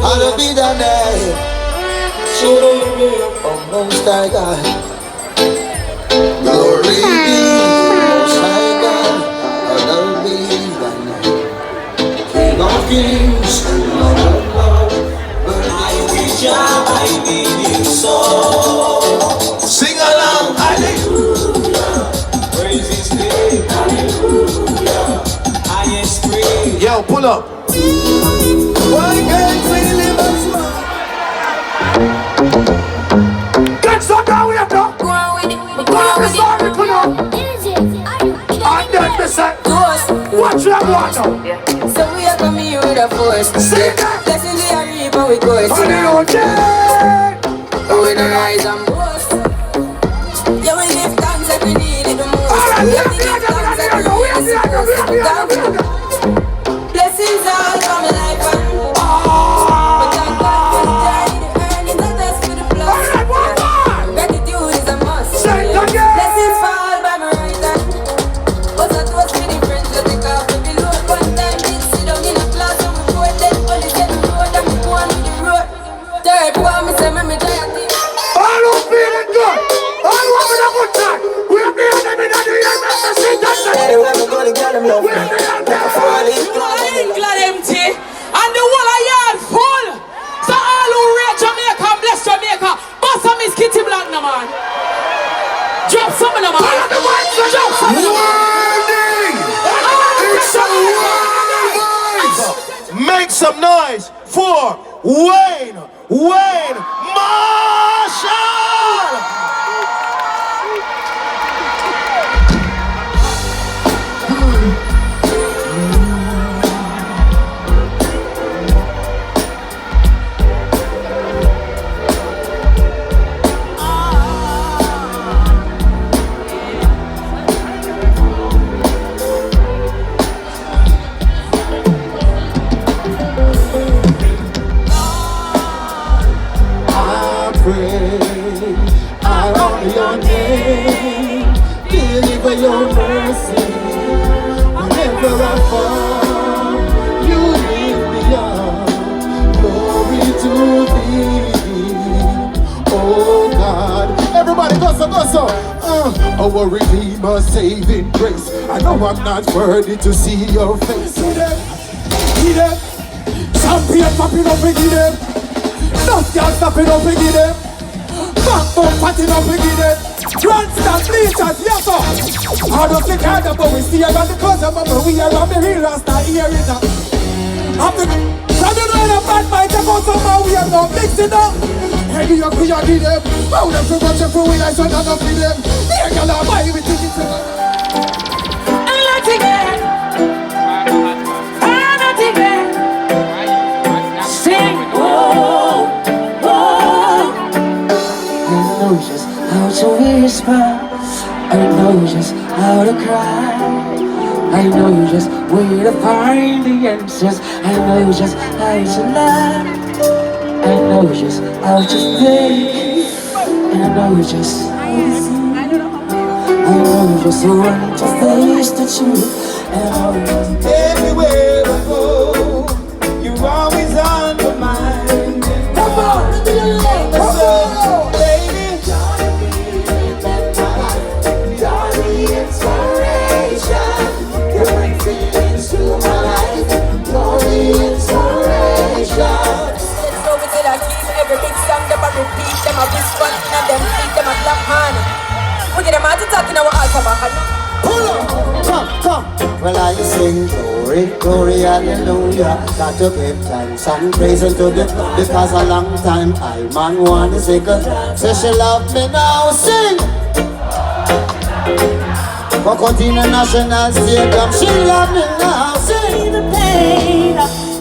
I'll be the name. Oh, Most High God. Glory be Most High God. I'll be the name. King of kings and Lord of lords. I need Jah, I need you so. Sing along, hallelujah. Praise His name, hallelujah. Highest praise. Yo, pull up. Why can't we live as one? Get some down here, bro. Go on with it. Go on with it. Pull up. And then they say, watch that one now. So we are coming here with a force. Sing that. Blessings we are reaping with course. On the old day. We don't rise and boast. Yeah, we give thanks that we need it the most. Alright, we Yeah, have we to give go. thanks that we need it the most. Blessings all come in life and but thank God for the journey, the earnings and us for the plus. Alright, one more. Gratitude is a must. Say it again. Blessings fall by my right hand. But that was for the friends that take off every load. One time did sit down in a class and we board then only get the road and we go on with the road. Third one, me say me try a thing. All who feeling good. All who having a good time. We have the enemy that the enemy sing that song. Anyway, we're gonna get them love. We have the enemy. Glad empty and the whole of yard full. So all who rate Jamaica and bless Jamaica, bust some is Kitty Black no man. Drop some of them man. Drop some of them Warning! It's a warning! Make some noise for Wayne Marshall! Your name, deliver your mercy. Whenever I fall, you lift me up. Glory to thee, oh God. Everybody go so. Our Redeemer, saving grace. I know I'm not worthy to see your face. See them. Champion popping up and give them. Enough girls snapping up and give them. Backbone patting up again it. Grandstand bleachers, yes sir. I don't think I know, but we see around the corner, but we are on the real rasta here in the after I don't know the bad mind, take out somehow we are not mixing up. Heavy up, we are need them. How them to watch it for we I should not have them. Here girl, I'm why we think it's and let's again. And let's again. Sing. I know just how to whisper. I know just how to cry. I know just where to find the answers. I know just how to lie. I know just how to think. And I know just when to face the truth. And I know everywhere I go, you're always on my mind. Come on, repeat them, I whisper and them feet them a clap hand. We get them out to talk in our alphabet. pull up, come. Well, I sing glory, hallelujah. Got to give thanks and praise unto the because a long time I man want to say good. Say she love me now, sing. For Continental National Stadium, she love me now, sing. the pain.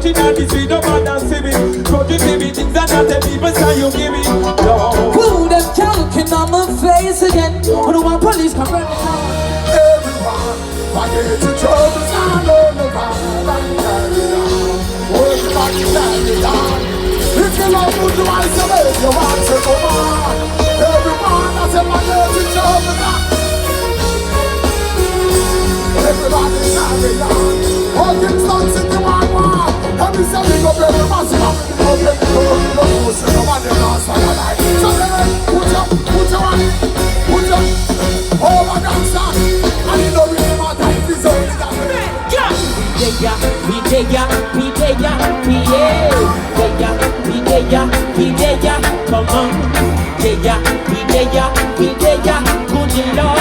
Walking on the street, no man and see me. Project me things that not the people say you give me. No. Who them can looking on my face again? When the one police come running out. Everyone, forget your troubles and all the violence and carry on. Everybody carry on. If you love good, you want to make you want to go on. Everyone, I say forget your troubles and everybody carry on. All things done to the one. Every Sunday go play the massive up. Go play the most. Nobody knows what I like. So then, put your one in. Put your over dancer. And you know we never matter if it's only that. Come on, yeah, good